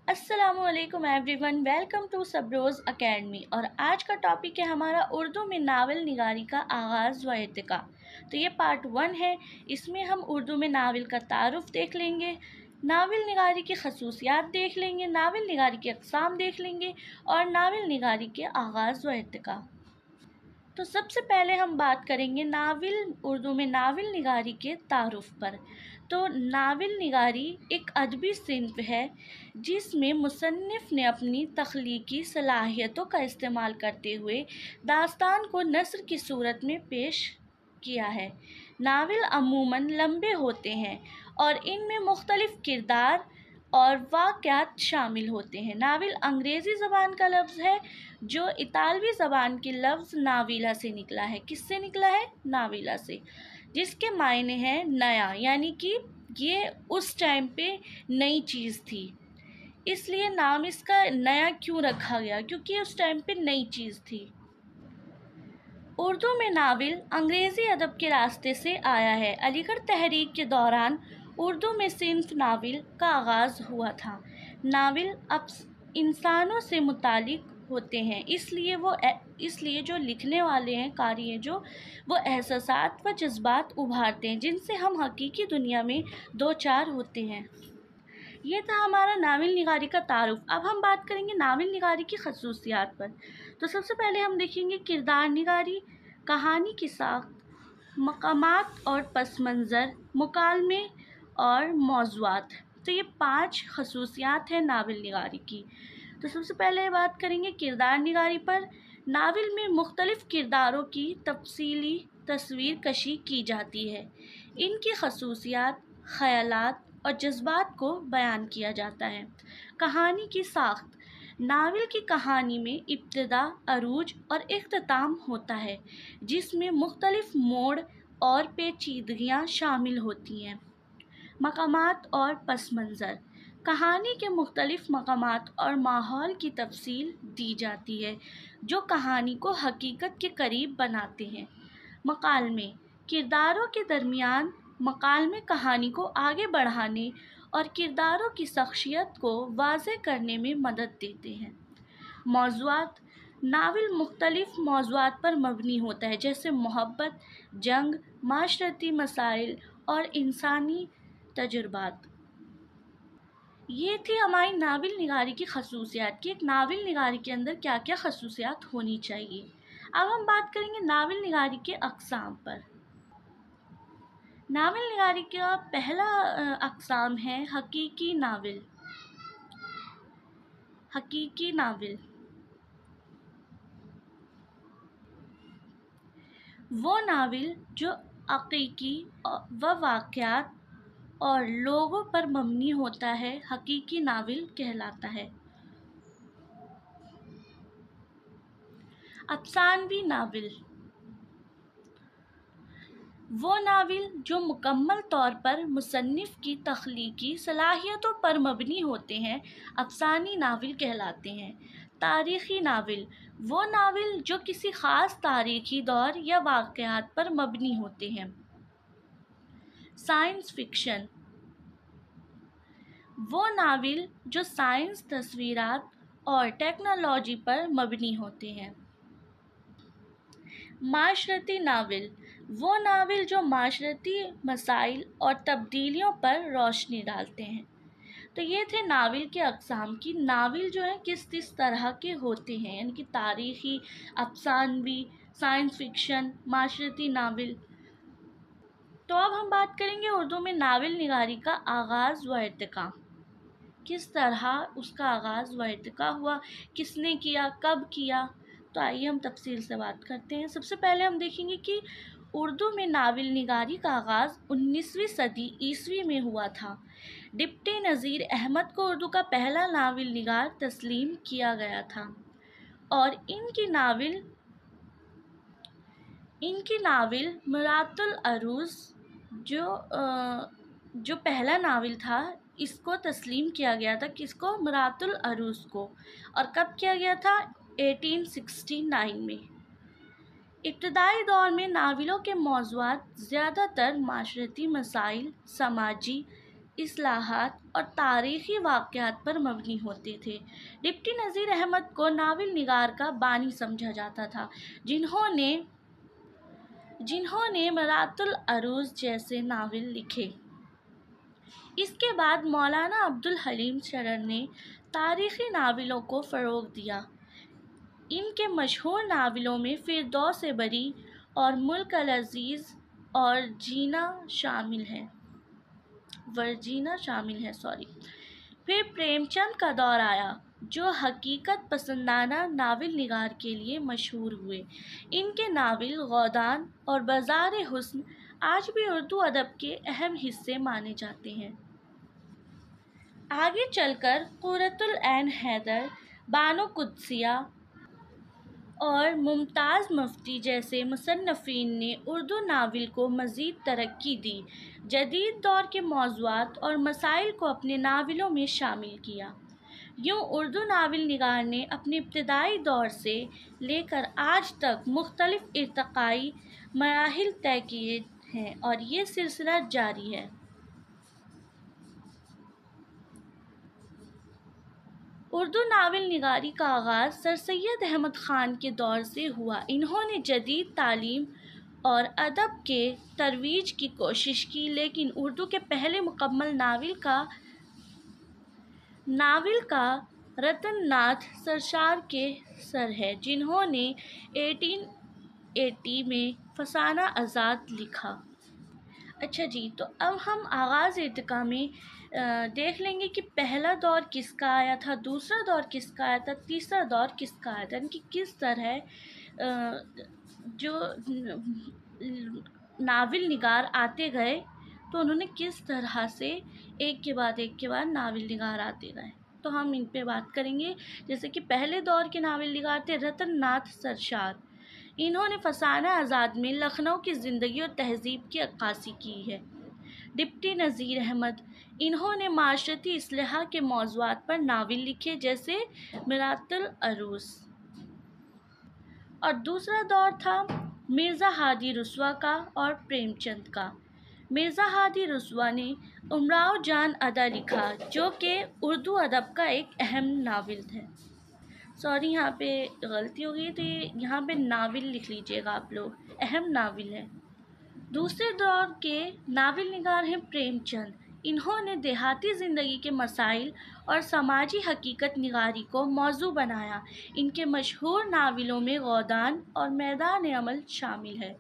अस्सलामु अलैकुम everyone, welcome to सबरोज़ academy. और आज का टॉपिक है हमारा उर्दू में नावल निगारी का आगाज़ व इर्तिका। तो ये पार्ट 1 है। इसमें हम उर्दू में नावल का तारुफ़ देख लेंगे, नावल निगारी की खसूसियात देख लेंगे, नावल निगारी के अक़साम देख लेंगे और नावल निगारी के आगाज़ व इर्तिका। तो सबसे पहले हम बात करेंगे उर्दू में नावल निगारी के तारुफ़ पर। तो नावल निगारी एक अदबी सिन्फ़ है जिसमें मुसन्निफ़ ने अपनी तख्लीकी सलाहियतों का इस्तेमाल करते हुए दास्तान को नस्र की सूरत में पेश किया है। नावल अमूमन लंबे होते हैं और इनमें मुख्तलिफ़ किरदार और वाक़यात शामिल होते हैं। नावल अंग्रेज़ी ज़बान का लफ्ज़ है जो इतालवी ज़बान के लफ्ज़ नाविला से निकला है। किससे निकला है? नाविला से, जिसके मायने हैं नया, यानी कि ये उस टाइम पे नई चीज़ थी। इसलिए नाम इसका नया क्यों रखा गया? क्योंकि उस टाइम पे नई चीज़ थी। उर्दू में नावल अंग्रेज़ी अदब के रास्ते से आया है। अलीगढ़ तहरीक के दौरान उर्दू में सिन्फ़ नावल का आगाज़ हुआ था। नावल अब इंसानों से मुतालिक होते हैं, इसलिए जो लिखने वाले हैं, कारी हैं जो, वो एहसासात व जज्बात उभारते हैं जिनसे हम हकीकी दुनिया में दो चार होते हैं। ये था हमारा नावल निगारी का तारुफ़। अब हम बात करेंगे नावल निगारी की खसूसियात पर। तो सबसे पहले हम देखेंगे किरदार निगारी, कहानी की साख्त, मकामात और पस मंज़र, मुकालमे और मौज़ूआत। तो ये 5 खसूसियात हैं नावल निगारी की। तो सबसे पहले बात करेंगे किरदार निगारी पर। नावल में मुख्तलिफ़ किरदारों की तफसीली तस्वीर कशी की जाती है। इनकी खसूसियात, ख़यालात और जज्बात को बयान किया जाता है। कहानी की साख्त। नावल की कहानी में इब्तिदा, अरूज और इख्तिताम होता है, जिसमें मुख्तलिफ़ मोड़ और पेचीदगियाँ शामिल होती हैं। मकामात और पस मंज़र। कहानी के मुख्तलिफ़ मकामात और माहौल की तफसील दी जाती है जो कहानी को हकीकत के करीब बनाते हैं। मकालमे। किरदारों के दरमियान मकालमे कहानी को आगे बढ़ाने और किरदारों की शख्सियत को वाज़ेह करने में मदद देते हैं। मौज़ूआत। नावल मुख्तलिफ़ मौज़ूआत पर मबनी होता है, जैसे मोहब्बत, जंग, माशरती मसाइल और इंसानी तजुर्बात। ये थी हमारी नावल निगारी की खसूसियात कि एक नावल निगारी के अंदर क्या क्या खसूसियात होनी चाहिए। अब हम बात करेंगे नावल निगारी के अक़साम पर। नावल निगारी का पहला अक़साम है हकीकी नावल। हकीकी नावल वो नावल जो हकीकी व वाक़यात और लोगों पर मबनी होता है, हकीकी नावल कहलाता है। अफ़सानवी नावल वो नावल जो मुकम्मल तौर पर मुसन्निफ़ की तख्लीकी सलाहियतों पर मबनी होते हैं, अफ़सानी नावल कहलाते हैं। तारीख़ी नावल वो नावल जो किसी ख़ास तारीख़ी दौर या वाक़यात पर मबनी होते हैं। साइंस फ़िक्शन वो नावल जो साइंस, तस्वीरात और टेक्नोलॉजी पर मबनी होते हैं। माशरती नावल वो नावल जो माशरती मसाइल और तब्दीलियों पर रोशनी डालते हैं। तो ये थे नावल के अक़साम की। नावल जो है किस तरह के होते हैं, यानी कि तारीख़ी, अफ़सानवी, साइंस फ़िक्शन, माशरती नावल। तो अब हम बात करेंगे उर्दू में नावल निगारी का आगाज़ व इर्तिका। किस तरह उसका आगाज़ व इर्तिका हुआ, किसने किया, कब किया। तो आइए हम तफसील से बात करते हैं। सबसे पहले हम देखेंगे कि उर्दू में नावल निगारी का आगाज़ 19वीं सदी ईस्वी में हुआ था। डिप्टी नज़ीर अहमद को उर्दू का पहला नावल निगार तस्लीम किया गया था और इनकी नावल मुरातुल अरूज़ जो पहला नावल था, इसको तस्लीम किया गया था। किसको? मुरातुल अरूज़ को। और कब किया गया था? 1869 में। इब्तदाई दौर में नावलों के मौज़ूआत ज़्यादातर माशरती मसाइल, समाजी اصلاحات اور تاریخی واقعات پر مبنی ہوتے تھے۔ ڈپٹی نذیر احمد کو ناول نگار کا بانی سمجھا جاتا تھا، جنہوں نے مرات العروض جیسے ناول لکھے۔ اس کے بعد مولانا عبدالحلیم شرر نے تاریخی ناولوں کو فروغ دیا۔ ان کے مشہور ناولوں میں فردوس بری اور ملک العزیز اور ورجینا شامل ہے۔ پھر پریم چند کا دور آیا، جو حقیقت پسندانہ ناول نگار کے لیے مشہور ہوئے۔ ان کے ناول غودان اور بازار حسن آج بھی اردو ادب کے اہم حصے مانے جاتے ہیں۔ آگے چل کر قرۃ العین حیدر، بانو قدسیہ اور ممتاز مفتی جیسے مصنفین نے اردو ناول کو مزید ترقی دی، جدید دور کے موضوعات اور مسائل کو اپنے ناولوں میں شامل کیا۔ یوں اردو ناول نگار نے اپنے ابتدائی دور سے لے کر آج تک مختلف ارتقائی مراحل طے کیے ہیں اور یہ سلسلہ جاری ہے۔ اردو ناول نگاری کا آغاز سر سید احمد خان کے دور سے ہوا۔ انہوں نے جدید تعلیم اور ادب کے ترویج کی کوشش کی، لیکن اردو کے پہلے مکمل ناول کا رتن ناتھ سرشار کے سر ہے، جنہوں نے 1880 میں فسانہ آزاد لکھا۔ اچھا جی، تو اب ہم آغاز ارتقاء میں دیکھ لیں گے کہ پہلا دور کس کا آیا تھا، دوسرا دور کس کا آیا تھا، تیسرا دور کس کا آیا تھا، یعنی کہ کس طرح جو ناول نگار آتے گئے تو انہوں نے کس طرح سے ایک کے بعد ناول نگار آتے گئے، تو ہم ان پہ بات کریں گے۔ جیسے کہ پہلے دور کے ناول نگار تھے رتن ناتھ سرشار۔ انہوں نے فسانہ آزاد میں لکھنؤ کی زندگی اور تہذیب کی عکاسی کی ہے۔ ڈپٹی نذیر احمد، انہوں نے معاشرتی اصلاح کے موضوعات پر ناول لکھے، جیسے مرات العروض۔ اور دوسرا دور تھا مرزا ہادی رسوا کا اور پریم چند کا۔ مرزا ہادی رسوا نے امراؤ جان ادا لکھا، جو کہ اردو ادب کا ایک اہم ناول ہے۔ یہاں پہ غلطی ہو گئی، تو یہاں پہ ناول لکھ لیجیے گا آپ لوگ، اہم ناول ہے۔ دوسرے دور کے ناول نگار ہیں پریم چند۔ انہوں نے دیہاتی زندگی کے مسائل اور سماجی حقیقت نگاری کو موضوع بنایا۔ ان کے مشہور ناولوں میں غودان اور میدان عمل شامل ہے۔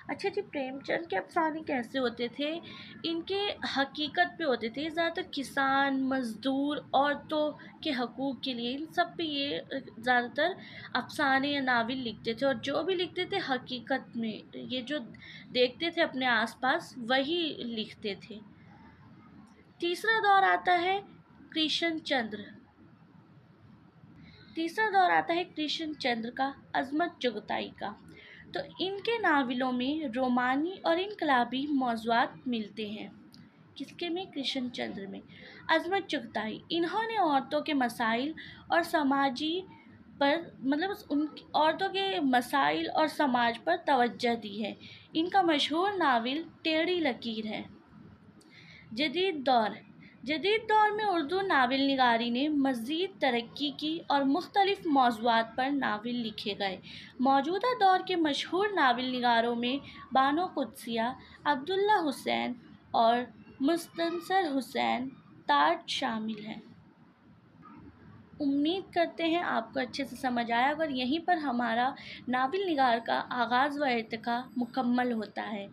اچھا جی، پریم چند کے افسانے کیسے ہوتے تھے؟ ان کے حقیقت پہ ہوتے تھے، زیادہ تر کسان، مزدور، عورتوں کے حقوق کے لیے، ان سب پہ یہ زیادہ تر افسانے یا ناول لکھتے تھے، اور جو بھی لکھتے تھے حقیقت میں یہ جو دیکھتے تھے اپنے آس پاس وہی لکھتے تھے۔ تیسرا دور آتا ہے کرشن چندر کا، عظمت چغتائی کا۔ تو ان کے ناولوں میں رومانی اور انقلابی موضوعات ملتے ہیں۔ کس کے میں؟ کرشن چندر میں۔ عظمت چغتائی، انہوں نے عورتوں کے مسائل اور عورتوں کے مسائل اور سماج پر توجہ دی ہے۔ ان کا مشہور ناول ٹیڑھی لکیر ہے۔ جدید دور میں اردو ناول نگاری نے مزید ترقی کی اور مختلف موضوعات پر ناول لکھے گئے۔ موجودہ دور کے مشہور ناول نگاروں میں بانو قدسیہ، عبداللہ حسین اور مستنصر حسین تارڑ شامل ہیں۔ امید کرتے ہیں آپ کو اچھے سے سمجھ آیا، اور یہیں پر ہمارا ناول نگار کا آغاز و ارتقاء مکمل ہوتا ہے۔